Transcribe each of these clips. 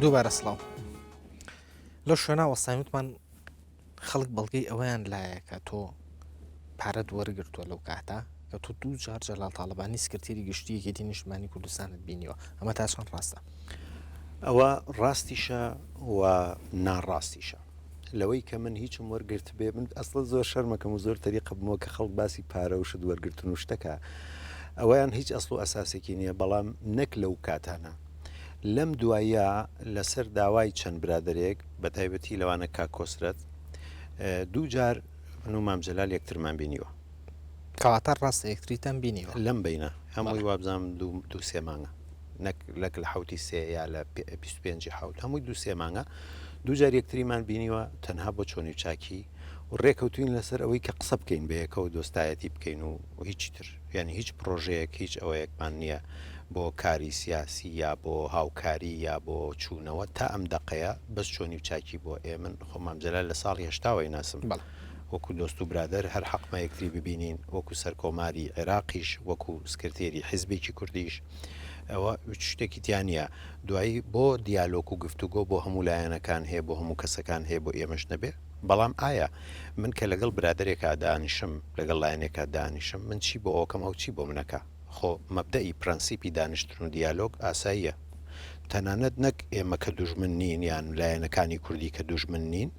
دووبارە سڵاو لەو شوێنە وەسایمتمان خەڵک بەڵگەی ئەویان لایە کە تۆ پارەت وەرگرتووە لەو کاتە کە تۆ دوو جار جەلال تاالبانی سکرتێری گشتیەکێتی نیشتمانی کوردستانت بینیوە ئەمە تا چۆن ڕاستە ئەوە ڕاستیشە و ناڕاستیشە لەوەی کە من هیچم وەرگرت بێ من ئەسڵ زۆر شەرمەکەم و زۆر تەریقە بمەوە کە خەڵک باسی پارە و شت وەرگرتن و شتەکە ئەویان هیچ ئەسڵ و ئەساسێکی نییە بەڵام نەک لەو کاتانە لەم دوایە لەسەر داوای چەند برادێک بە تایبەتی لەوانە کاکۆسرەت دوو جار من و مامجلال یەکترمان بینیوە کەواتە ڕاستە یەکتریتان بینیوە لەم بینە هەمووی وابزانام دوو سێ مانگە لەک لە حوتی سێ یا لە 25 حوت هەمووی دوو سێ مانگە دوو جار یەکتریمان بینیوە تەنها بۆ چۆنی و چاکی و ڕێکەوتوین لەسەر ئەوەی کە قسە بکەین بەیەکەوە دۆستایەتی بکەین و هیچی تر یعنی هیچ پرۆژەیەک هیچ ئەوەیەکمان نییە بۆ کاری سیاسی یا بۆ هاوکاری یا بۆ چوونەوە تا ئەم دقەیە بەس چۆنی و چاکی بۆ من خۆمامجلال لە ساڵی هێشتاوەی ناسم وەکو دۆست و برادر هەر حەقمە یەکتری ببینین وەکو سەرکۆماری عێراقیش وەکو سکرتێری حیزبێکی کوردیش ئەوە شتێکی تیانە دوایی بۆ دیالۆک و گفتوگۆ بۆ هەموو لایەنەکان هەیە بۆ هەموو کەسەکان هەیە بۆ ئێمەش نەبێ بەڵام ئایا من کە لەگەڵ برادێکا دانیشم لەگەڵ لایەنێکا دانیشم من چی بۆ ئەوکەم ئەو چی بۆ منەکە خۆ مەبدەئی پرەنسیپی دانیشتن و دیالۆگ ئاساییە تەنانەت نەک ئێمە کە دوژمن نین یان لایەنەکانی کوردی کە دوژمن نین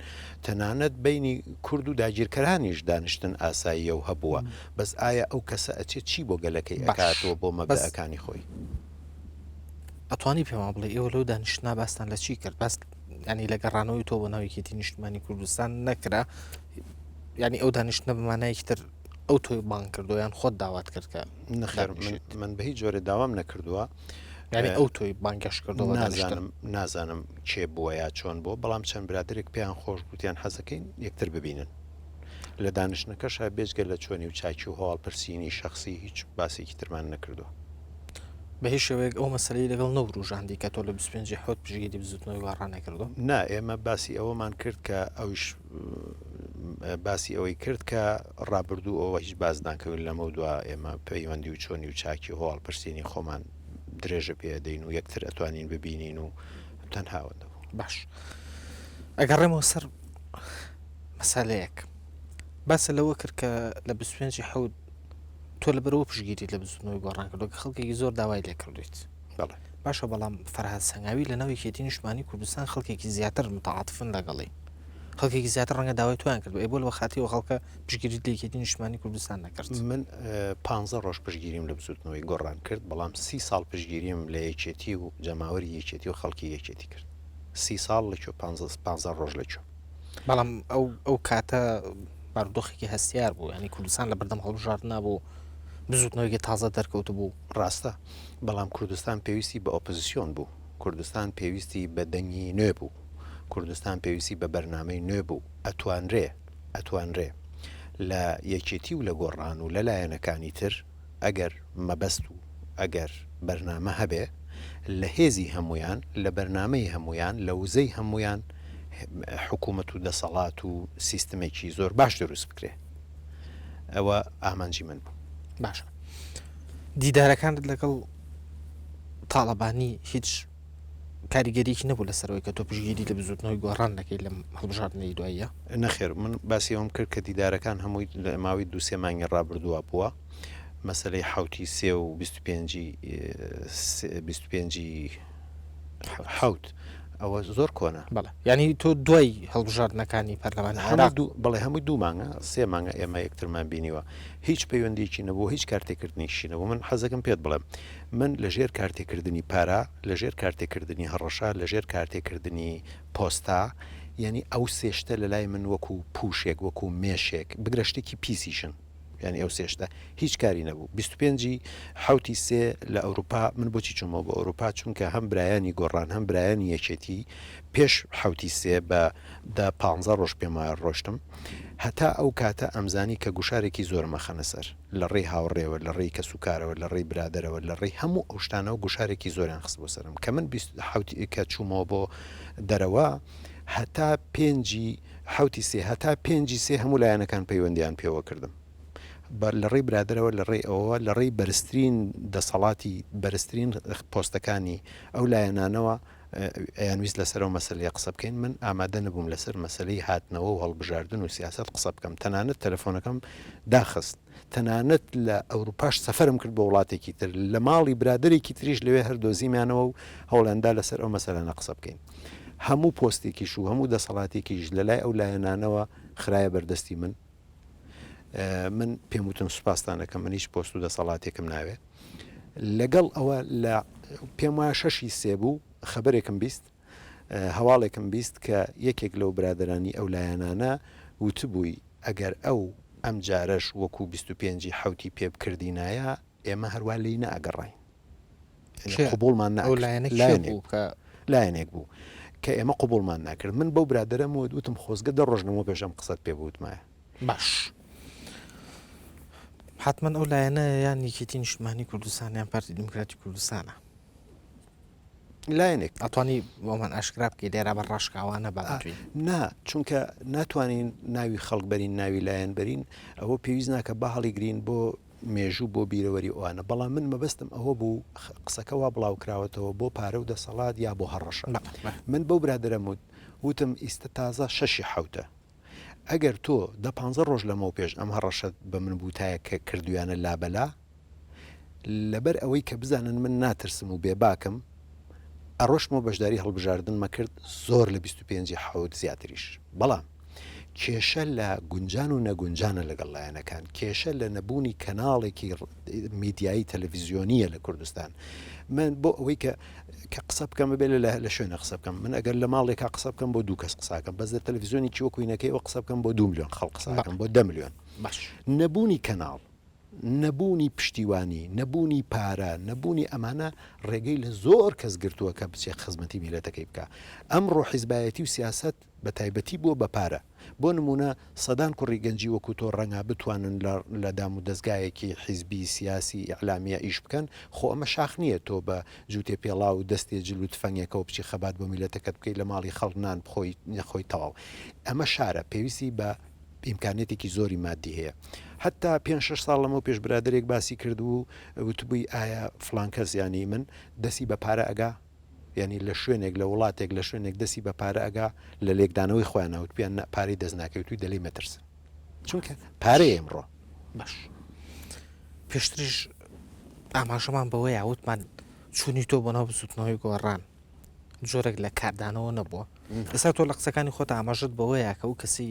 تەنانەت بینی کورد و داگیرکەرانیش دانیشتن ئاساییە و هەبووە بەس ئایا ئەو کەسە ئەچێت چی بۆ گەلەکەی ئەکاتەوە بۆ مەبدەەکانی خۆی ئەتوانی پێما بڵێ ئێوە لەو دانیشتنا باستان لە چی کرد باس ینی لە گەڕانەوەی تۆ بۆ ناویکێتی نیشتمانی کوردستان نەکرا ینی ئەو دانیشتنە بەمانایەکی تر ئەو تۆی بان کردویان خۆت داوات کرد کە نەخێر من بە هیچ جۆرە داوام نەکردووە ینی ئەو تۆی بانگەش کردەوە نازانم چێ بووە یا چۆن بۆ بەڵام چەند برادێک پێیان خۆش گوتیان حەزەکەین یەکتر ببینن لە دانیشتەکەشە بێجگە لە چۆنی و چاکی و هەواڵپرسینی شخصی هیچ باسێکی ترمان نەکردووە بە هیچ شێوەیە ئەو مەسلەی لەگەڵ نەوروژاندی کە تۆ لە 25 حوت پژگیری بزوتنەوەی وەڕانەکردو نا ئێمە باسی ئەوەمان کرد کە ئەوش باسی ئەوەی کرد کە ڕابردوو ئەوە هیچ بازدانکەوت لەمە دووە ئێمە پەیوەندی و چۆنی و چاکی و هەواڵپرسینی خۆمان درێژە پێدەین و یەکتر ئەتوانین ببینین و تەنهاوەندەوە باش ئەگەڕێمەوە سەر مەسالەیەک باسە لەوە کرد کە لە 25 حوت تۆ لە بەرەوە پشگیری لە بزوتنەوەی گۆڕان کردو کە خەڵکێکی زۆر داوای لێ کردویت باشە بەڵام فەرهاد سەنگاوی لە ناوی کێتی نیشتمانی کوردستان خەڵکێکی زیاتر متعاتفن لەگەڵی خەڵکێکی زیاتر ڕەنگە داوای تویان کرد بۆ لە خاتی و خەڵکە پشگیری لە یەکێتی نیشتمانی کوردستان نەکرد من 15 ڕۆژ پشگیریم لە بزوتنەوەی گۆڕان کرد بەڵام 30 ساڵ پشگیریم لە یەکێتی و جەماوەری یەکێتی و خەڵکی یەکێتی کرد 30 ساڵ لەکوێ 15 ڕۆژ لەکوێ بەڵام ئەو کاتە بارودۆخێکی هەستیار بوو ینی کوردستان لە بەردەم هەڵبژار نابوو بزوتنەوەیگە تازە دەرکەوت بوو ڕاستە بەڵام کوردستان پێویستی بە ئۆپۆزیسیۆن بوو کوردستان پێویستی بە دەنگی نوێ بوو کوردستان پێویستی بە بەرنامەی نوێ بوو ئەتوانرێ لە یەکێتی و لە گۆڕان و لە لایەنەکانی تر ئەگەر مەبەست و ئەگەر بەرنامە هەبێ لە هێزی هەمویان لە بەرنامەی هەمویان لە وزەی هەمویان حکوومەت و دەسەڵات و سیستمێکی زۆر باش دروست بکرێ ئەوە ئامانجی من بوو باشە دیدارەکانت لەگەڵ تاالبانی هیچ کاریگەریکی نەبوو لەسەرەوەی کە تۆ پشگیری لە بزوتنەوەی گۆڕان دەکەی لە هەڵبژاردنەی دواییە نەخێر من باسی ئەوم کرد کە دیدارەکان هەمووی لە ماوەی دو سێ مانگی ڕابردووە بووە مەسلەی حوتی سێ و 25 حوت ئەوە زۆر کۆنا بەڵێ ینی تۆ دوای هەڵبژاردنەکانی پەرلەمانی عێراق بەڵێ هەمووی دوو مانگە سێ مانگە ئێمە یەکترمان بینیوە هیچ پەیوەندێکی نەبوو هیچ کارتێکردنیشی نەبوو من حەزەکەم پێت بڵێم من لەژێر کارتێکردنی پارە لەژێر کارتێکردنی هەڕەشە لەژێر کارتێکردنی پۆستا یعنی ئەو سێشتە لە لای من وەکو پوشێک وەکو مێشێک بگرە شتێکی پیسیشن ینی ئەو سێشتە هیچ کاری نەبوو 25 حوتی سێ لە ئەوروپا من بۆچی چوومەوە بۆ ئەوروپا چونکە هەم برایانی گۆڕان هەم برایانی یەکێتی پێش حوتی سێ بە 15 ڕۆژ پێم وایە ڕۆشتم هەتا ئەو کاتە ئەمزانی کە گوشارێکی زۆرمە خەنە سەر لە ڕێی هاوڕێوە لە ڕێی کە سوکارەوە لە ڕێی برادرەوە لە ڕێی هەموو ئەو شتانەوە گوشارێکی زۆریان خست بۆ سەرم کە من کە چوومەوە بۆ دەرەوە هەتا پێنجی حوتی سێ هەتا پێنجی سێ هەموو لایەنەکان پەیوەندیان پێوە کردم لە ڕێی برادرەوە لە ڕێی ئەوە لە ڕێی بەرزترین دەسەڵاتی بەرزترین پۆستەکانی ئەو لایەنانەوە یانویست لەسەرەوە مەسلەی قسە بکەین من ئامادە نەبووم لەسەر مەسلەی هاتنەوە و هەڵبژاردن و سیاست قسە بکەم تەنانەت تەلەفۆنەکەم داخست تەنانەت لە ئەوروپاش سەفەرم کرد بە وڵاتێکی تر لە ماڵی برادێکی تریش لەوێ هەر دۆزیمانەوە و هەوڵێندا لەسەر ئەو مەسەلانە قسە بکەین هەموو پۆستێکیش و هەموو دەسەڵاتێکیش لە لای ئەو لایەنانەوە خراە بەردەستی من پێم وتم سوپاسدانەکەم من هیچ پۆست و دەسەڵاتێکم ناوێ لەگەڵ ئەوە لە پێم وایە شەشی سێ بوو خەبەرێکم بیست هەواڵێکم بیست کە یەکێک لەو برادرانی ئەو لایەنانە وتبووی ئەگەر ئەو ئەم جارەش وەکو 25 حوتی پێ بکردینایە ئێمە هەروە لی نەئەگەڕین قوبوڵمان لایەنێک بوو کە ئێمە قوبوڵمان ناکرد من بەو برادرەم وتم خۆزگە دە ڕۆژنەوە پێشەم قسەت پێ بوتمایە باش حتمما ئەو لایەنە یان یەکێتی نیشتمانی کوردستان یان پارتی دیموکراتی کوردستانە لایەنێک ئەتوانی بۆمان ئاشکرا بکەی لێرە بە ڕاشکاوانە بابتوین نا چونکە ناتوانین ناوی خەڵک بەرین ناوی لایەن بەرین ئەوە پێویست ناکە بە هەڵی گرین بۆ مێژوو بۆ بیرەوەری ئەوانە بەڵام من مەبەستم ئەوە بوو قسەکەوا بڵاو کراوەتەوە بۆ پارە و دەسەڵات یا بۆ هەڕەشە من بەو برادرەم وتم ئیستە تازە شەشی حوتە ئەگەر تۆ دە 15 ڕۆژ لەمەوە پێش ئەم هەڕەشەت بە من بوتایە کە کردویانە لابەلا لەبەر ئەوەی کە بزانن من ناترسم و بێباکم ئەڕۆشمەوە بەشداری هەڵبژاردن مەکرد زۆر لە 25 حوت زیاتریش بەڵام کێشە لە گونجان و نەگونجانە لەگەڵ لایەنەکان کێشە لە نەبوونی کەناڵێکی میدیایی تەلەڤیزیۆنیە لە کوردستان من بۆ ئەوەی کە قسە بکەم بێ لە شوێنە قسە بکەم من ئەگەر لە ماڵێکا قسە بکەم بۆ 2 کەس قساکەم بەس لە تەلەڤیزیۆنی چی وەکوینەکەی ئەوە قسە بکەم بۆ 2 میلیۆن خەڵک قساکەم بۆ 10 میلیۆن نەبوونی کەناڵ نەبوونی پشتیوانی نەبوونی پارە نەبوونی ئەمانە ڕێگەی لە زۆر کەس گرتووە کە بچێت خزمەتی میلەتەکەی بکە ئەمڕۆ حیزبایەتی و سیاست بە تایبەتی بووە بە پارە بۆ نمونە سەدان کوڕی گەنجی وەکو تۆ ڕەنگا بتوانن لە دام و دەستگایەکی حیزبی سیاسی ئەعلامیە ئیش بکەن خۆ ئەمە شاخ نییە تۆ بە جووتێ پێڵاو و دەستێ جلو تفەنگێکەوە بچی خەبات بۆ میلەتەکەت بکەیت لە ماڵی خەڵک نان بخۆی نەخۆی تەواو ئەمە شارە پێویستی بە ئیمکانێتێکی زۆری مادی هەیە حتا 5-6 ساڵ لەمەوە پێش برادێک باسی کرد و وتبووی ئایا فلانکەس ینی من دەسی بە پارە ئەگا ینی لە شوێنێک لە وڵاتێک لە شوێنێک دەسی بە پارە ئەگا لە لێکدانەوەی خۆیان ناوت پێیان پارەی دەست ناکەوت و دەلی مەترسن چونکە پارەی ئێمڕۆ باش پێشتریش ئاماژەمان بەوەی یاوتمان چوونی تۆ بۆ ناو بسووتنەوەی گۆڕان جۆرێک لە کاردانەوە نەبووە ئێستا تۆ لە قسەکانی خۆت ئاماژت بەوەیە کە ئەو کەسی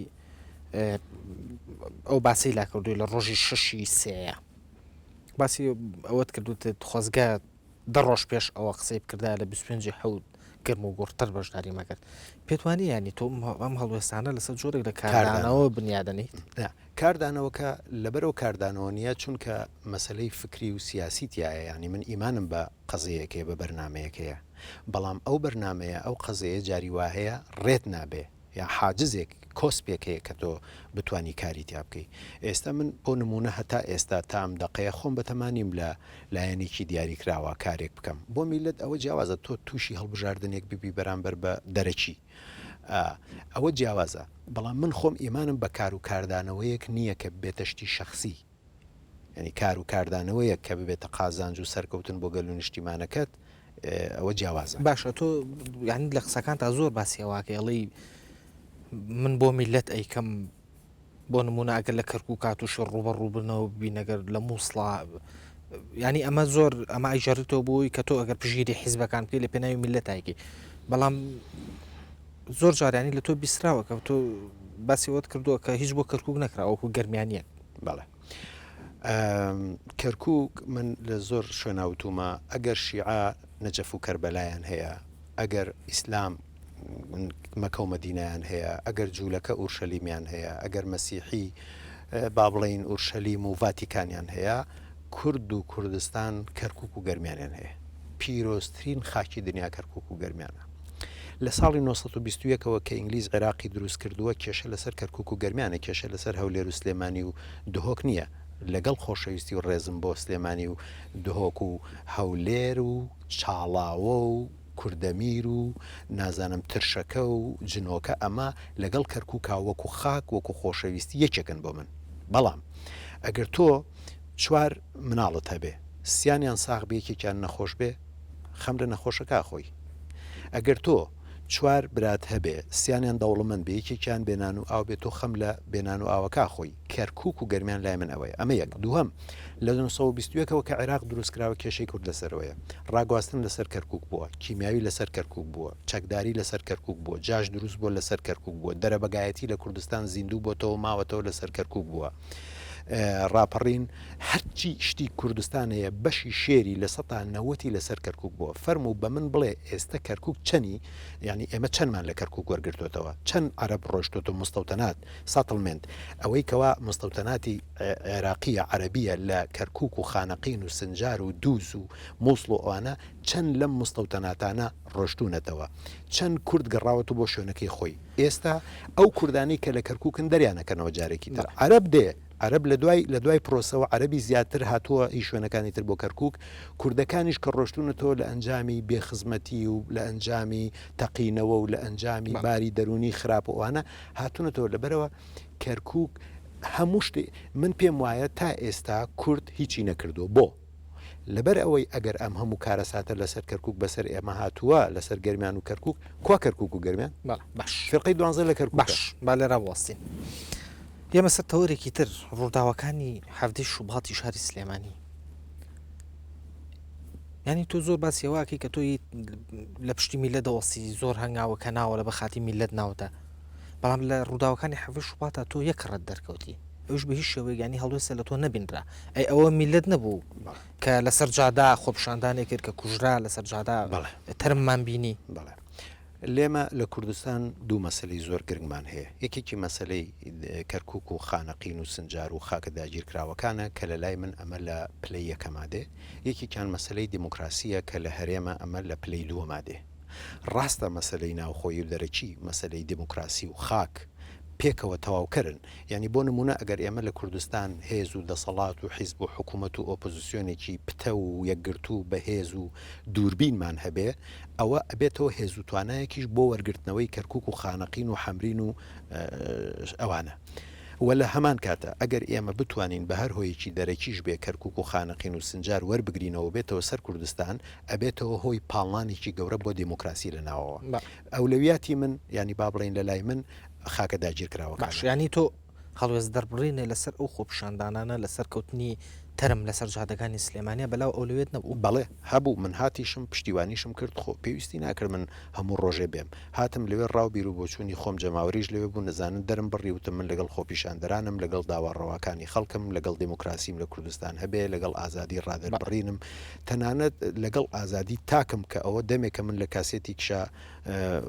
ئەو باسی لاکردوی لە ڕۆژی شەشی سەیە باسی ئەوەت کردوتت خۆزگە 10 ڕۆژ پێش ئەوە قسەی بکردا لە 25 حوت گرم و گوڕتر بەشداری مەکرد پێتوانی ینی تۆ ئەم هەڵوێستانە لەسەر جۆرێک لە کاردانەوە بنیادنیت کاردانەوەکە لەبەرەوە کاردانەوە نییە چونکە مەسلەی فکری و سیاسیتیایە ینی من ئیمانم بە قەزەیەکێ بە بەرنمەیەکەیە بەڵام ئەو بەرنمەیە ئەو قەزەیە جاری وهەیە ڕێت نابێ یا حاجزێک کۆسپێکەیە کە تۆ بتانی کاری تیا بکەی ئێستا من بۆ نمونە هەتا ئێستا تام دقەیە خۆم بەتەمانیم لە لایەنێکی دیاریکراوە کارێک بکەم بۆ میلەت ئەوە جیاوازە تۆ تووشی هەڵبژاردنێک ببی بەرامبەر بە دەرەکی ئەوە جیاوازە بەڵام من خۆم ئیمانم بە کار و کاردانەوەیەک نییە کە بێتەشتی شخصی ینی کار و کاردانەوەیە کە ببێتە قازانج و سەرکەوتن بۆ گەل و نیشتیمانەکەت ئەوە جیاوازە باشە تۆ یعنی لە قسەکان تا زۆر باسیەواکەڵی من بۆ میلەت ئەیکەم بۆ نمونە ئەگەر لە کەرکوو کاتوشی ڕوبە ڕووبنەوە بینەگەر لە مووسڵا ینی ئەمە زۆر ئەمە ئەیژەڕێتەوە بۆی کە تۆ ئەگەر پژگیری حیزبەکان بکەی لە پێناوی میلەتایکی بەڵام زۆر جارانی لە تۆ بیستراوە کە تۆ باسی وت کردووە کە هیچ بۆ کەرکووک نەکراوەکو گەرمیانیە بەڵێ کەرکووک من لە زۆر شوێناوتومە ئەگەر شیعە نەجەف و کەربەلایان هەیە ئەگەر ئیسلام مەکە و مەدینەیان هەیە ئەگەر جوولەکە ئورشەلیمیان هەیە ئەگەر مەسیحی با بڵێین ئورشەلیم و ڤاتیکانیان هەیە کورد و کوردستان کەرکووک و گەرمیانیان هەیە پیرۆستترین خاکی دنیا کەرکووک و گەرمیانە لە ساڵی 1920ەوە کە ئینگلیز عێراقی دروست کردووە کێشە لەسەر کەرکووک و گەرمیانە کێشە لەسەر هەولێر و سلێمانی و دهۆک نییە لەگەڵ خۆشەویستی و ڕێزم بۆ سلێمانی و دهۆک و هەولێر و چاڵاوە و کوردەمیر و نازانم ترشەکە و جنۆکە ئەمە لەگەڵ کەرکووکا وەکو خاک وەکو خۆشەویستی یەکێکن بۆ من بەڵام ئەگەر تۆ چوار مناڵت هەبێ سییانیان ساغ بێکێکیان نەخۆش بێ خەم لە نەخۆشەکە خۆی ئەگەر تۆ چوار برات هەبێ سییانیان دەوڵەمەند بە یەکێکیان بێنان و ئاو بێت تۆ خەم لە بێنان و ئاوەکە خۆی کەرکک و گەرمیان لای من ئەوەیە ئەمە یەک دووەم لە 1920ەوە کە عێراق دروستکراوە کێشەی کورد لەسەرەوەیە ڕاگواستن لەسەر کەرکک بووە کیمیاوی لەسەر کەرکک بووە چەکداری لەسەر کەرکک بووە جاش دروست بووە لەسەر کەرکک بووە دەرەبگایەتی لە کوردستان زیندوو بۆتەوە ماوەتەوە لەسەر کەرکک بووە ڕاپەڕین هەرچی شتی کوردستانەیە بەشی شێری لە 1990 لەسەر کەرکک بووە فەرم و بە من بڵێ ئێستا کەرکک چەنی ینی ئێمە چەندمان لە کەرکک وەرگرتوێتەوە چەند عەرەب ڕۆشتۆتە مستەوتەنات ساتڵمنت ئەوەی کەوا مستەوتەناتی عێراقیە عەرەبیە لە کەرکک و خانەقین و سنجار و دووس و مووسڵ و ئەوانە چەند لەم مستەوتەناتانە ڕۆشتونەتەوە چەند کورد گەڕاوەت بۆ شوێنەکەی خۆی ئێستا ئەو کوردانی کە لە کەرککن دەریانەکەنەوە جارێکی تر عەرەب دێ عەرەب لە دوای پرۆسەوە عەرەبی زیاتر هاتووە هی شوێنەکانی تر بۆ کەرکک کوردەکانیش کە ڕۆشتونەتەوە لە ئەنجامی بێخزمەتی و لە ئەنجامی تەقینەوە و لە ئەنجامی باری دەرونی خراپ وانە هاتوونەتەوە لەبەرەوە کەرکک هەموو شتێ من پێم وایە تا ئێستا کورد هیچی نەکردو بۆ لەبەر ئەوەی ئەگەر ئەم هەموو کارە ساتە لەسەر کەرکک بەسەر ئێمە هاتووە لەسەر گەرمیان و کەرکک کوا کەرکک و گەرمیان باش فرقەی دوانزە لە کەرکک باش با لێرە وەستین ئێمە سەر تەوەرێکی تر ڕووداوەکانی هەفتەی شوبهاتی شاری سلێمانی ینی تۆ زۆر باسیێواکەی کە تۆی لە پشتی میلە دەوەستی زۆر هەنگاوە کە ناوە لە بەخاتی میلەت ناوتە بەڵام لە ڕووداوەکانی هەفتەی شوبهاتە تۆ یەک ڕەت دەرکەوتی ئەوش بە هیچ شێوەیەگانی هەڵوێسە لە تۆ نەبینرا ئەی ئەوە میلەت نەبوو کە لەسەر جادا خۆپشاندانێک کرد کە کوژرا لەسەر جادا تەرممان بینی بەڵێ لێمە لە کوردستان دوو مەسلەی زۆر گرنگمان هەیە یەکێکی مەسلەی کەرکک و خانەقین و سنجار و خاکە داگیرکراوەکانە کە لە لای من ئەمە لە پلەی یەکەمادێ یەکێکیان مەسلەی دیموکراسیە کە لە هەرێمە ئەمە لە پلەی دووەمادێ ڕاستە مەسلەی ناوخۆی و دەرەکی مەسلەی دیموکراسی و خاک پێکەوە تەواوکردن ینی بۆ نمونە ئەگەر ئێمە لە کوردستان هێز و دەسەڵات و حیزب و حکوومەت و ئۆپۆزیسیۆنێکی پتە و یەکگرت و بەهێز و دووربینمان هەبێ ئەوە ئەبێتەوە هێز و توانایەکیش بۆ وەرگرتنەوەی کەرکک و خانەقین و حەمرین و ئەوانە وە لە هەمان کاتە ئەگەر ئێمە بتوانین بە هەر هۆیەکی دەرەکیش بێ کەرکک و خانەقین و سنجار وەربگرینەوە بێتەوە سەر کوردستان ئەبێتەوە هۆی پاڵانێکی گەورە بۆ دیموکراسی لە ناوەوە ئەولەویاتی من ینی با بڵێن لە لای من خاکە داگیرکراوە باش ینی تۆ هەڵوێز دەربڕینێ لەسەر ئەو خۆپشاندانانە لەسەر کەوتنی تەرم لەسەر جادەکانی سلێمانیا بەلاو ئەولوێت نەبوو بەڵێ هەبوو من هاتیشم پشتیوانیشم کرد خۆ پێویستی ناکرد من هەموو ڕۆژێ بێم هاتم لەوێ ڕاو بیر و بۆچوونی خۆم جەماوەریش لەوێ بوو نەزانن دەرم بڕیوتم من لەگەڵ خۆپیشاندەرانم لەگەڵ داواڕەوەکانی خەڵکم لەگەڵ دیموکراسیم لە کوردستان هەبێ لەگەڵ ئازادی ڕادەربڕینم تەنانەت لەگەڵ ئازادی تاکم کە ئەوە دەمێکە من لە کاسێتی کشا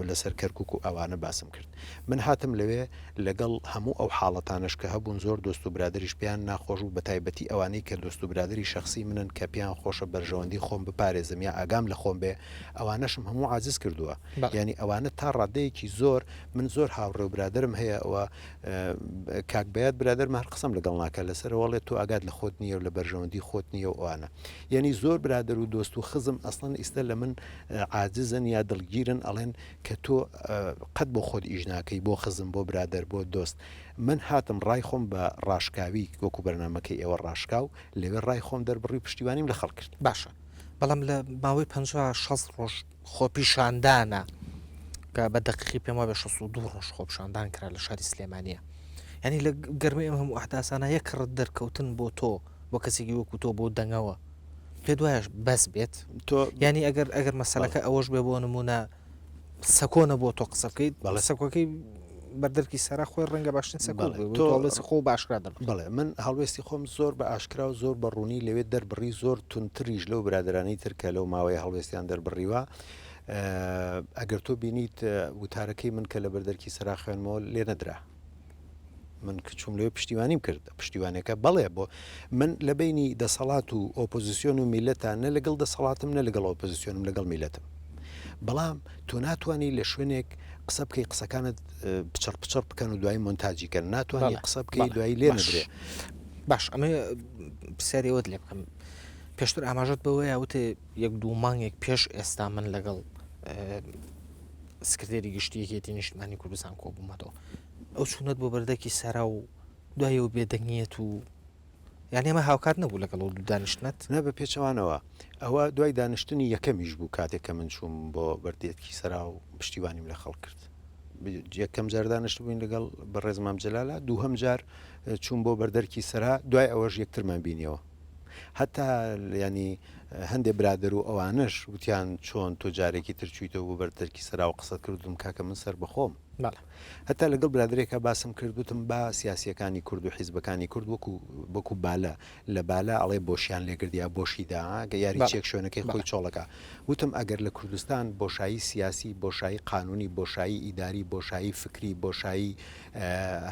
لەسەر کەرکک و ئەوانە باسم کرد من هاتم لەوێ لەگەڵ هەموو ئەو حاڵەتانش کە هەبوون زۆر دۆست و برادریش پیان ناخۆش و بە تایبەتی ئەوانەی کە دۆست و برادری شخصی منن کە پیان خۆشە بەرژەوەندی خۆم بپارێزم یا ئاگام لە خۆم بێ ئەوانەشم هەموو عاجز کردووە ینی ئەوانە تا ڕادەیەکی زۆر من زۆر هاوڕێ و برادرم هەیە ئەوە کاکبەت برادرم هەر قسەم لەگەڵ ناکە لەسەر وڵێت تۆ ئاگات لە خۆت نییە و لە بەرژەوەندی خۆت نییە و ئەوانە یعنی زۆر برادر و دۆست و خزم ئەسڵەن ئیستا لە من عاجزن یا دڵگیرن ئەڵێن کە تۆ قەت بۆ خۆت ئیش ناکەی بۆ خزم بۆ برادر بۆ دۆست من هاتم ڕای خۆم بە ڕاشکاوی وەکو بەرنامەکەی ئێوە ڕاشکاو لەوێ ڕای خۆم دەربڕی پشتیوانیم لە خەڵ کرد باشە بەڵام لە ماوەی 56 ڕۆژ خۆپیشاندانە کە بە دقیقی پێم وابێ 62 ڕۆژ خۆپشاندان کرا لە شاری سلێمانیە ینی لە گەرمی ئەم هەموو ئەحداسانە یەک ڕەت دەرکەوتن بۆ تۆ بۆ کەسێکی وەکو تۆ بۆ دەنگەوە پێ دوایش بەس بێت تۆ ینی ئەگەر مەسەلەکە ئەوەش بێ بۆ نمونە سەکۆنە بۆ تۆ قسە بکەیت بەڵێ سەکۆکەی بەردەرکی سەرا خۆی ڕەنگە باشترین سەکۆڵێسی خۆ باشکرا دەبێت بڵێ من هەڵوێستی خۆم زۆر بە ئاشکرا و زۆر بەڕوونی لەوێت دەربڕی زۆر تونتریش لەو برادرانی ترکە لەو ماوەی هەڵوێستیان دەربڕیوە ئەگەر تۆ بینیت وتارەکەی من کە لە بەردەرکی سەرا خوێنمەوە لێ نەدرا من کچوم لەوێ پشتیوانیم کرد پشتیوانەکە بەڵێ بۆ من لە بینی دەسەڵات و ئۆپۆزیسیۆن و میلەتان نە لەگەڵ دەسەڵاتم نە لەگەڵ ئۆپۆزیسیۆنم لەگەڵ میلەتم بەڵام تۆ ناتوانانی لە شوێنێک قسە بکەی قسەکانت پچڕ پچڕ بکەن و دوای مۆنتاجیکەن ناتوانانی قسە بکەی دوایی لێ نەدرێ باش ئەمە پرسیارەوەت لێ بکەم پێشتر ئاماژەت بەوەیە وتێ یەک دوو مانگێک پێش ئێستا من لەگەڵ سکرتێری گشتیەکێتی نیشتمانی کوردستان کۆبوومەتەوە ئەو چوونەت بۆ بەردەکی سەرا و دوایەوە بێدەنگیەت و یعنی ئەمە هاوکات نەبوو لەگەڵ دوو دانیشتنت نە بە پێچەوانەوە ئەوە دوای دانیشتنی یەکەمیش بوو کاتێک کە من چووم بۆ بەردێتکی سەرا و پشتیوانیم لە خەڵک کرد یەکەم جار دانیشت بووین لەگەڵ بەڕێز مام جەلالە دووهەم جار چوون بۆ بەردەرکی سەرا دوای ئەوەش یەکترمان بینیەوە هەتا ینی هەندێک برادر و ئەوانش وتیان چۆن تۆ جارێکی ترچویتەوە بۆ بەردەرکی سەرا و قسەت کردم کاکە من سەر بەخۆم هەتا لەگەڵ برادرێکە باسم کردوتم با سیاسیەکانی کورد و حیزبەکانی کورد وەکو بالە لە بالا ئەڵێ بۆشیان لێگردیا بۆشیدا گە یاری چێک شوێنەکەی خۆی چۆڵەکە وتم ئەگەر لە کوردستان بۆشایی سیاسی بۆشایی قانونی بۆشایی ئیداری بۆشایی فکری بۆشایی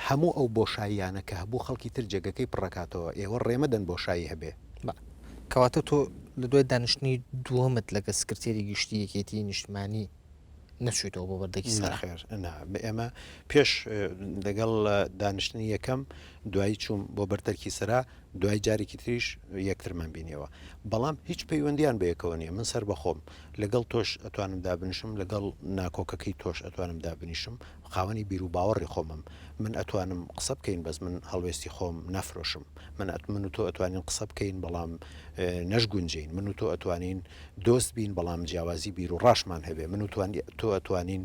هەموو ئەو بۆشاییانە کە هەبوو خەڵکی تر جێگەکەی پڕکاتەوە ئێوە ڕێمەدەن بۆشایی هەبێ کەواتە تۆ لە دوای دانیشتنی دووەمت لەگە سکرتێری گشتی یەکێتی نیشتمانی نەچویتەوە بۆ بەردەکی سەرخێر ئێمە پێش لەگەڵ دانیشتنی یەکەم دوایی چوون بۆ بەردەرکی سەرا دوای جارێکی تریش یەکترمان بینیەوە بەڵام هیچ پەیوەندیان بەیەکەوە نیە من سەر بەخۆم لەگەڵ تۆش ئەتوانم دابنیشم لەگەڵ ناکۆکەکەی تۆش ئەتوانم دابنیشم خاوەنی بیر و باوەڕی خۆمم من ئەتوانم قسە بکەین بەس من هەڵوێستی خۆم نەفرۆشم من و تۆ ئەتوانین قسە بکەین بەڵام نەشگونجین من و تۆ ئەتوانین دۆست بین بەڵام جیاوازی بیر و ڕاشمان هەبێ من و تۆ ئەتوانین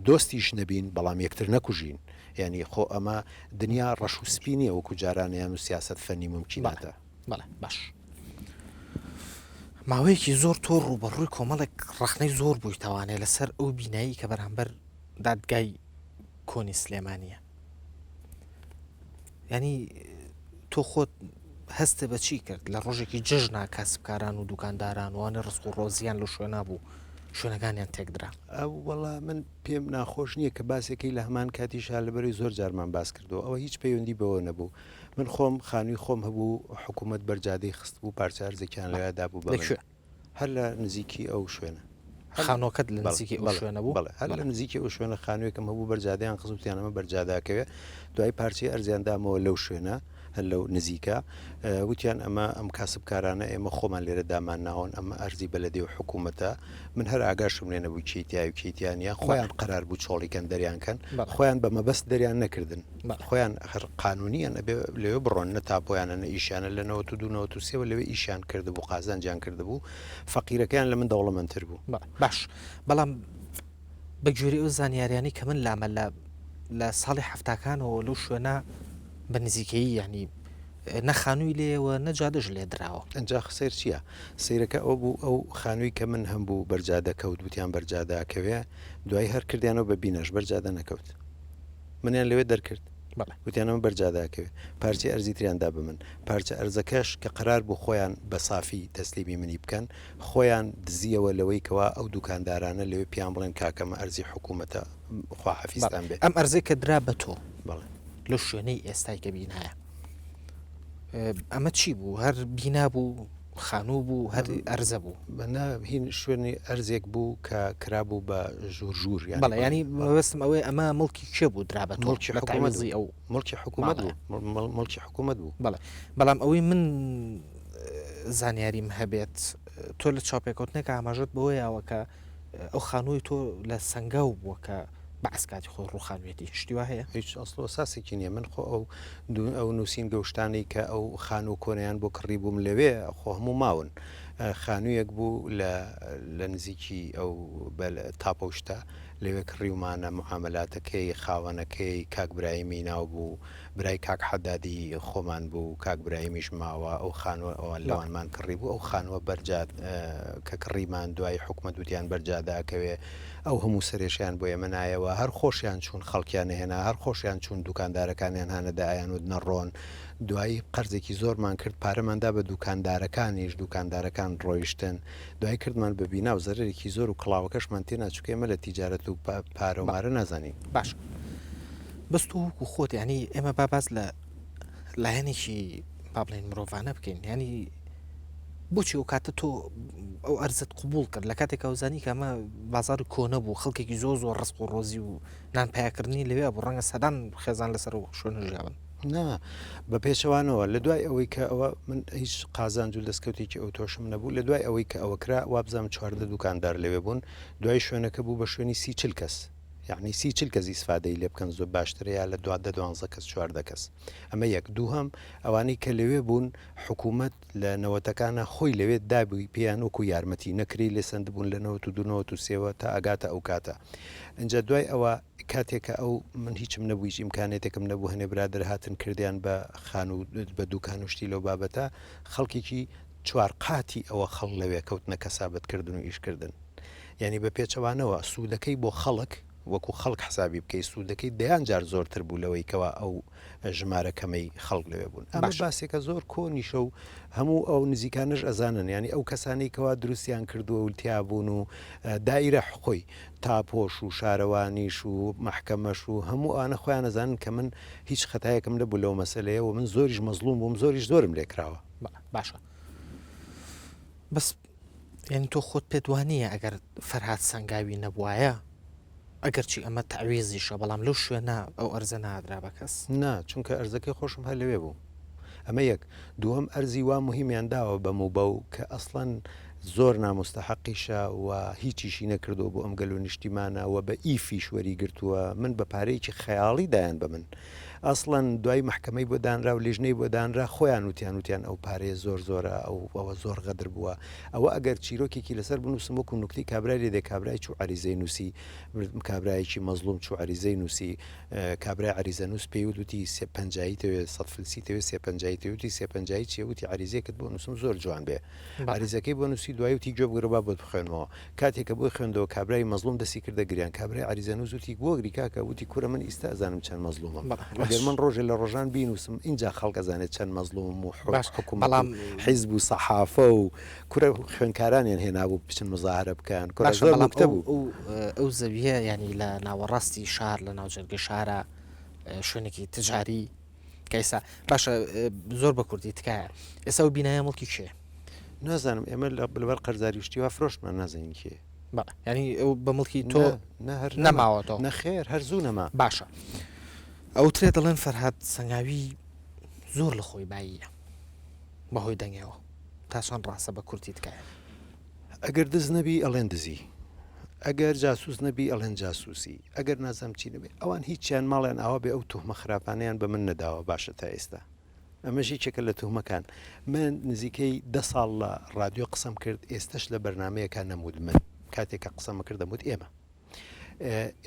دۆستیش نەبین بەڵام یەکتر نەکوژین ینی خۆ ئەمە دنیا ڕەش و سپینیە وەکو جارانیان و سیاست فەنی ممکناتە بەڵێ باش ماوەیەکی زۆر تۆ ڕوبەڕووی کۆمەڵێک ڕەخنەی زۆر بووی تەوانێت لەسەر ئەو بینایی کە بەرامبەر دادگای کۆنی سلێمانیە ینی تۆ خۆت هەستە بەچی کرد لە ڕۆژێکی جژنا کەسبکاران و دوکانداران وانە ڕسق و ڕۆزیان لە شوێنە بوو شوێنەکانیان تێکدرا وەڵا من پێم ناخۆش نییە کە باسێکی لە هەمان کاتیشا لەبەری زۆر جارمان باس کردو ئەوە هیچ پەیوەندی بەوە نەبوو من خۆم خانووی خۆم هەبوو حکوومەت بەرجادەی خست بوو پارچارزێکیان لەیادا بوو بەکوێ هەر لە نزیکی ئەو شوێنە خانۆکەت لە نزیکی ئەو شوێنە بوو هەر لە نزیکی ئەو شوێنە خانوویەکەم هەبوو بەرجادەیان خزوتیانەمە بەرجاداکەوێ دوای پارچی ئەرزیاندامەوە لەو شوێنە هەر لەو نزیکە وتیان ئەم کاسبکارانە ئێمە خۆمان لێرە دامان ناوەن ئەمە ئەرزی بەلەدێ و حکوومەتە من هەر ئاگاشم لێ نەبووی چیتیای و کیتیانە خۆیان قەرار بوو چۆڵیکەن دەریانکەن خۆیان بە مەبەست دەریان نەکردن خۆیان هەر قانونیان لەوێ بڕۆن نە تاپۆیانە نە ئیشانە لە 92 لەوێ ئیشیان کردبوو قازانجیان کردبوو فەقیرەکەیان لە من دەوڵەمەندتر بوو باش بەڵام بەگوێری ئەو زانیاریانی کە من لامە لە ساڵی هەفتاکانەوە لەو شوێنە بە نزیکەیی یعنی نەخانووی لێەوە نەجادەش لێ دراوە ئەجا سیر چییە سیرەکە ئەو بوو ئەو خانووی کە من هەم بوو بەرجادە کەوت وتیان بەرجاداکەوێ دوای هەر کردیانەوە بە بینەش بەرجادە نەکەوت منیان لەوێ دەرکرد وتیانەوە بەرجاداکەوێ پارچی ئەرزیتریاندا بە من پارچە ئەرزەکەش کە قرار بوو خۆیان بە سافی تەسلیمی منی بکەن خۆیان دزیەوە لەوەی کەوا ئەو دوکاندارانە لەوێ پیان بڵێن کاکەمە ئەرزی حکوومەتە خواحەفیستان بێ ئەم ئەرزەی کە درا بە تۆ بەڵێ لە شوێنەی ئێستای کە بینایە ئەمە چی بوو هەر بینا بوو خانوو بوو هەر ئەرزە بوو بەنا هین شوێنی ئەرزێک بوو کە کرابوو بە ژوور بەڵێ ینی مەوەستم ئەوەی ئەمە مڵکی کێ بوو درا بە مڵکی حکوومەتی ئەو مڵکی حکوومەت بوو مڵکی حکوومەت بوو بەڵام ئەوەی من زانیاریم هەبێت تۆ لە چاپێکوتنێکە ئاماژەت بەوەیەوە کە ئەو خانووی تۆ لە سنگاو بووە کە بەعسکاتی خۆ ڕووخانوێتی شتیوا هەیە هیچ ئەسڵ ساسێکی نییە من خۆ ئەو نووسین گەشتانی کە ئەو خان و کۆنیان بۆ کڕی بووم لەوێ خۆ هەموو ماون خانوویەک بوو لە نزیکی ئەو تاپۆشتە لەوێ کڕیومانە معاملاتەکەی خاوەنەکەی کاک برایمی ناو بوو برای کاک حەدادی خۆمان بوو کاک برایمیش ماوە ئەو خانوە لەوانمان کڕی بوو ئەو خانوە بەرجات کە کڕیمان دوای حکومە دوتیان بەرجاداکەوێ ئەو هەموو سرێشیان بۆ ئێمە نایەوە هەر خۆشیان چوون خەڵکیان هێنا هەر خۆشیان چوون دوکاندارەکانیان هانەدایان و نەڕۆن دوایی قەرزێکی زۆرمان کرد پارەماندا بە دوکاندارەکانیش دوکاندارەکان ڕۆیشتن دوای کردمان ببینا و زەرێکی زۆر و کڵاوەکەشمان تێ ناچووکە ئێمە لە تیجارەت و پارۆمارە نازانین باش بەست و خۆت ینی ئێمە باز لە لایەنێکی با بڵێن مرۆڤانە بکەین ینی بۆچی ئەو کاتە تۆ ئەو ئەرزت قوبول کرد لە کاتێک ئەوزانی کە ئەمە بازار کۆنە بوو خەڵکێکی زۆر ڕسق و ڕۆزی و نانپایکردنی لەوێ بۆ ڕەنگە سەدان خێزان لەسەر و شوێنە ژیاون نا بە پێچەوانەوە لە دوای ئەوەی کە ئەوە من هیچ قازان جوول دەستکەوتێکی ئەو تۆشم نەبوو لە دوای ئەوەی کە ئەوە کرا وابزانام 14 دوکاندار لەوێ بوون دوای شوێنەکە بوو بە شوێنی 30 کەس یعنی 30-40 کەس ئیسفادەی لێ بکەن زۆر باشترە یا لە 12 کەس 14 کەس ئەمە یەک دووهەم ئەوانەی کە لەوێ بوون حکوومەت لە نەوەتەکانە خۆی لەوێت دابووی پێیان وەکو یارمەتی نەکری لێ سند بوون لە 92 تا ئەگاتە ئەو کاتە ئەجا دوای ئەوە کاتێکە ئەو من هیچم نەبوویش ئیمکانێتێکم نەبوو هەنێ برادر هاتن کردیان بە خان و بە دوکان وشتی لەو بابەتە خەڵکێکی چوار قاتی ئەوە خەڵ لەوێ کەوتنە کەسابەتکردن و ئیشکردن یعنی بە پێچەوانەوە سوودەکەی بۆ خەڵک وەکو خەڵک حسابی بکەی سوودەکەی دەیان جار زۆرتر بوو لەوەی کەوا ئەو ژمارەکەمەی خەڵک لەوێ بوون ئەمە باسێکە زۆر کۆنیشە و هەموو ئەو نزیکانش ئەزانن ینی ئەو کەسانی کەوا دروستیان کردووە ولتیا بوون و دایرە خۆی تاپۆش و شارەوانیش و محکەمەش و هەموو ئەوانە خۆیان ئەزانن کە من هیچ خەتایەکم نەبوو لەو مەسەلەیە و من زۆریش مەزلوم بووم زۆرم لێکراوە باشە بەس یعنی تۆ خۆت پێ وانە ئەگەر فەرهاد سەنگاوی نەبوایە ئەگەر چی ئەمە تعویزیشە بەڵام لەو شوێنە ئەو ئەرزە نادرا بە کەس نا چونکە ئەرزەکەی خۆشم هەر لەوێ بوو ئەمە یەک دووەم ئەرزی وا مهمیان داوە بەم و بەو کە ئەسڵەن زۆر نامۆستەحەقیشە و هیچیشی نەکردو بۆ ئەم گەل و نیشتیمانە و بە ئیفیش وەری گرتووە من بە پارەیەکی خەیاڵی دایان بە من ئەسڵەن دوای محکمەی بۆ دانرا و لیژنەی بۆ دانرا خۆیان وتیان ئەو پارەیە زۆرە ئەوە زۆر غەدر بووە ئەوە ئەگەر چیرۆکێکی لەسەر بنووسم وەکو نوکتی کابرای لێ دێ کابرای چوو عریزەی نووسی کابرایەکی مەزلوم چوو عریزەی نووسی کابرای عریزە نووس پێی وتی سێپەنجایی تەوێت سەد فلسی تەوێت سێپەنجایی تەوتی سێپەنجایی چیە وتی عریزەکەت بۆ نووسم زۆر جوان بێ عریزەکەی بۆ نووسی دوای وتی گوێ بگرە بۆ بخوێنەوە کاتێکە بۆی خوێندەوە کابرای مەزلوم دەستی کردە گریان کابرای عریزە نووس وتی گۆگری کاکە وتی کوورە من ئیستا ئەزانم چەند مەزلومم ئەگەر من ڕۆژێ لە ڕۆژان بینوسم اینجا خەڵک ئەزانێت چەند مەزلوم و حکومەڵام حیزب و سەحافە و کوورە خوێنکارانیان هێنابوو بچن مزاهرە بکەن بوو ئەو زەویە ینی لە ناوەڕاستی شار لە ناوجەرگە شارە شوێنێکی تجاری کەیسا باشە زۆر بە کوردی تکایە ئێستا و بینایە مڵکی کێ نازانم ئێمە لە بلەبەر قەرزاری شتیوا فرۆشتمان نازانین کێ ینی ئەو بە مڵکی تۆ نەماوەتەوە نەخێر هەرزوو نەما باشە ئەوترێ دەڵێن فەرهاد سەنگاوی زۆر لە خۆی باییە بەهۆی دەنگەوە تا چەند ڕاستە بە کورتی تکایە ئەگەر دز نەبی ئەڵێن دزی ئەگەر جاسوس نەبی ئەڵێن جاسووسی ئەگەر نازام چی نەبێ ئەوان هیچیان ماڵیان ئاوا بێ ئەو توهمە خراپانیان بە من نەداوە باشە تا ئێستا ئەمەژی چێکە لە توهمەکان من نزیکەی 10 ساڵ لە رادیۆ قسەم کرد ئێستش لە بەرنمەیەکان نەمود من کاتێکە قسەمە کرد دەموت ئێمە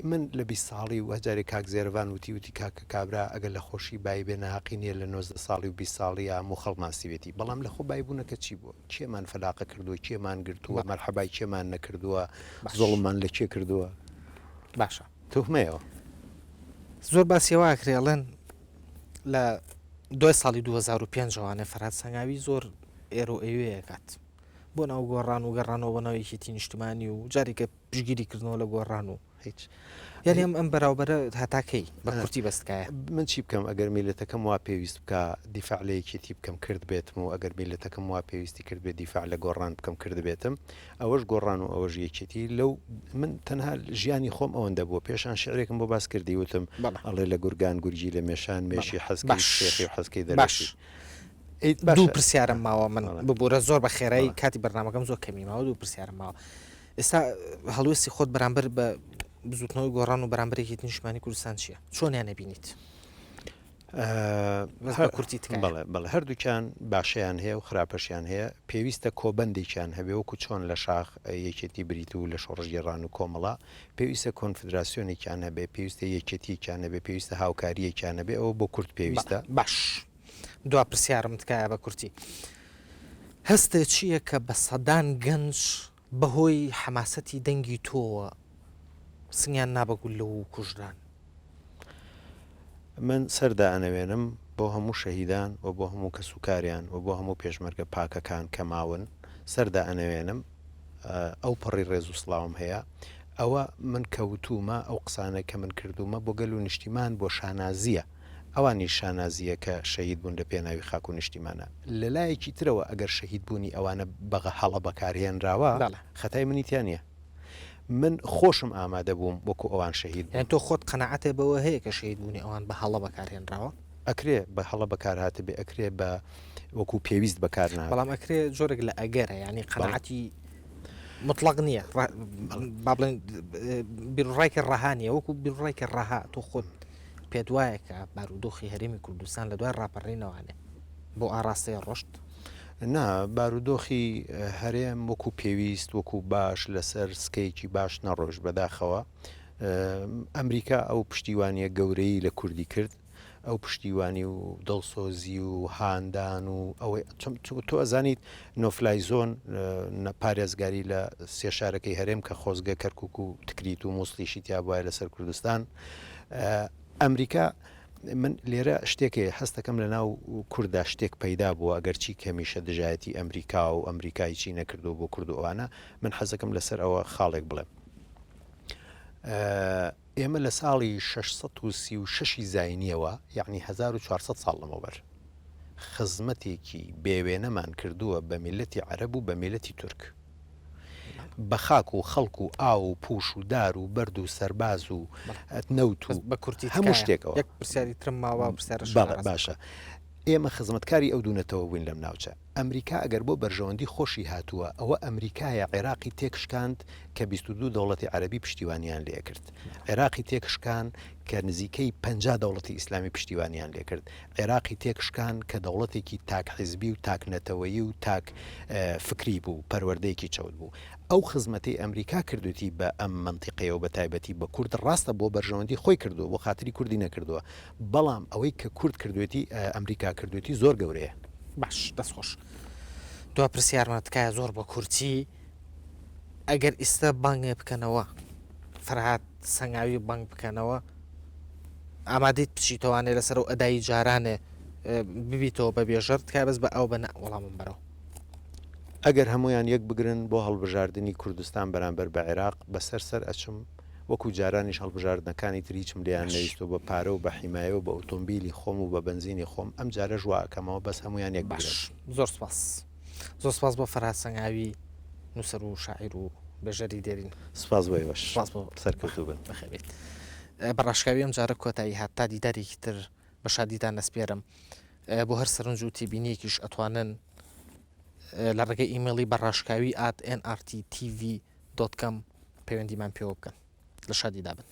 من لە 20 ساڵی و هەجارێک کاک زێرەوان وتی کاکە کابرا ئەگەر لە خۆشی بای بێ ناقی نییە لە 19 ساڵی و 20 ساڵی هەموو خەڵماسیوێتی بەڵام لە خۆ بایبوونەکە چی بووە کێمان فەلاقە کردووە کێمان گرتووە مەرحەبای کێمان نەکردووە زۆڵمان لە کێ کردووە باشە توهمەیەوە زۆر باسیەوە کرێڵێن لە 2 ساڵی 2005 جوانێ فەرهاد سەنگاوی زۆر ئێرۆ ئەوەیەکات بۆ ناو گۆڕان و گەڕانەوە بەناوێکی نیشتمانی و جارێکە پشگیری کردنەوە لە گۆڕان و هیچ یعنی ئەم بەراوبەرە هەتاکەی بە کورتی بەستکایە من چی بکەم ئەگەر میلەتەکەم وا پێویست بکە دیفاع لە یەکێتی بکەم کرد بێتم و ئەگەر میلەتەکەم وا پێویستی کرد بێت دیفاع لە گۆڕان بکەم کرد بێتم ئەوەش گۆڕان و ئەوەش یەکێتی لەو من تەنها ژیانی خۆم ئەوەندە بووە پێشان شعرێکم بۆ باس کردی وتم ئەڵێ لە گورگان گورجی لە مێشان مێشی حەزکی شێخی و حەزکەی دەباشی دوو پرسیارم ماوە من ببوورە زۆر بە خێرایی کاتی بەرنامەکەم زۆر کەمی ماوە دوو پرسیارم ماوە ئێستا هەڵوێستی خۆت بەرامبەر بە بزوتنەوەی گۆڕان و بەرامبەرێکی نیشتمانی کوردستان چییە چۆنیان نەبینیت کورتی بەڵێ هەردووکیان باشیان هەیە و خراپەشیان هەیە پێویستە کۆبندێکیان هەبێ وەکو چۆن لە شاخ یەکێتی بریت و لە شۆڕژگێڕان و کۆمەڵا پێویستە کۆنفدراسیۆنێکیان هەبێ پێویستە یەکێتیەکیان هەبێ پێویستە هاوکاریەکیان هەبێ ئەوە بۆ کورد پێویستە باش دوا پرسیارم تکایە بە کورتی هەستە چییە کە بە سەدان گەنج بەهۆی حەماسەتی دەنگی تۆوە سنگیان نابەگول لەو کوژران من سەردا ئەنەوێنم بۆ هەموو شەهیدان و بۆ هەموو کەسوکاریان و بۆ هەموو پێشمەرگە پاکەکان کە ماون سەردا ئەنەوێنم ئەو پەڕی ڕێز و سڵاوم هەیە ئەوە من کەوتومە ئەو قسانە کە من کردومە بۆ گەل و نیشتیمان بۆ شانازیە ئەوانی شانازیە کە شەهید بوون لە پێناوی خاک و نیشتیمانە لە لایەکی ترەوە ئەگەر شەهید بوونی ئەوانە بەغە هەڵە بەکارهێنراوە خەتای منیتیانە من خۆشم ئامادە بووم وەکو ئەوان شەهید یان تۆ خۆت قەنەعەتێ بەوە هەیە کە شەهید بوونی ئەوان بە هەڵە بەکارهێنراوە ئەکرێ بە هەڵە بەکارهاتە بێ ئەکرێ بە وەکو پێویست بەکارنا بەڵام ئەکرێ جۆرێک لە ئەگەرە ینی قەنەعەتی مطلق نییە با بڵێن بیرڕایکە ڕەهانیە وەکو بیرڕایکە ڕەها تۆ خۆت پێت وایە کە بارودۆخی هەرێمی کوردستان لە دوای ڕاپەڕینەوەوانێ بۆ ئاراستەیە ڕۆشت نا بارودۆخی هەرێم وەکو پێویست وەکو باش لەسەر سکەیکی باش نەڕۆژ بەداخەوە ئەمریکا ئەو پشتیوانیە گەورەی لە کوردی کرد ئەو پشتیوانی و دڵسۆزی و هاندان و ئەوەی تۆ ئەزانیت نۆفلای زۆن پارێزگاری لە سێ شارەکەی هەرێم کە خۆزگە کەرکک و تکریت و مووسڵیشی تیا بواە لەسەر کوردستان ئەمریکا من لێرە شتێکێ هەستەکەم لە ناو کووردا شتێک پەیدا بووە ئەگەرچی کەمیشە دژایەتی ئەمریکا و ئەمریکای چی نەکردو بۆ کورد ئەوانە من حەزەکەم لەسەر ئەوە خاڵێک بڵێم ئێمە لە ساڵی 636 زاینیەوە یعنی 1400 ساڵ لەمەوبەر خزمەتێکی بێوێنەمان کردووە بە میلەتی عەرەب و بە میلەتی تورک بە خاک و خەڵک و ئاو و پوش و دار و بەرد و سەرباز و نەوت و بە کورتی هەموو شتێکەوە یەک پرسیاری ترم ماوە پرسیارە باشە ئێمە خزمەتکاری ئەو دوونەتەوە بووین لەم ناوچە ئەمریکا ئەگەر بۆ بەرژەوەندی خۆشی هاتووە ئەوە ئەمریکایە عێراقی تێکشکاند کە 22 دەوڵەتی عەرەبی پشتیوانیان لێ کرد عێراقی تێکشکان کە نزیکەی 50 دەوڵەتی ئیسلامی پشتیوانیان لێ کرد عێراقی تێکشکان کە دەوڵەتێکی تاک حیزبی و تاک نەتەوەیی و تاک فکری بوو پەروەردەیەکی چەوت بوو ئەو خزمەتی ئەمریکا کردوتی بە ئەم منتیقەیە و بە تایبەتی بە کورد ڕاستە بۆ بەرژەوەندی خۆی کردو بۆ خاتری کوردی نەکردووە بەڵام ئەوەی کە کورد کردوێتی ئەمریکا کردوێتی زۆر گەورەیە باش دەستخۆش دو پرسیارمەتکایە زۆر بە کورتی ئەگەر ئیستا بانگێ بکەنەوە فەرهاد سەنگاوی بانگ بکەنەوە ئامادەیت بچیتەوانێ لەسەر و ئەدایی جارانێ ببیتەوە بە بێژەر تکای بەس بە ئەو بە وەڵامم بەرەوە ئەگەر هەمویان یەک بگرن بۆ هەڵبژاردننی کوردستان بەرامبەر بە عێراق بەسەر سەر ئەچم وەکو جارانیش هەڵبژاردنەکانی تریچم لیان نەویستۆ بە پارە و بە حیمایە و بە ئۆتۆمبیلی خۆم و بە بنزینی خۆم ئەم جارە ژواکەمەوە بەس هەمویان یەک باش زۆر سپاس زۆر سپاس بۆ فەرهاد سەنگاوی نووسەر و شاعیر و بەژەری دێرین سپاس بۆی باش سپاس بۆ سەرکەوتوو بن بەخێبێت بەڕاشکاوی ئەم جارە کۆتایی هات تا دیدارێکی تر بە شادیدان نەسپێرم بۆ هەر سەرنج و تیبینیەکیش ئەتوانن لە ڕێگەی ئیمێڵی بەڕاشکاوی @nrttv.com پەیوەندیمان پێوە بکەن لە شادیدا بن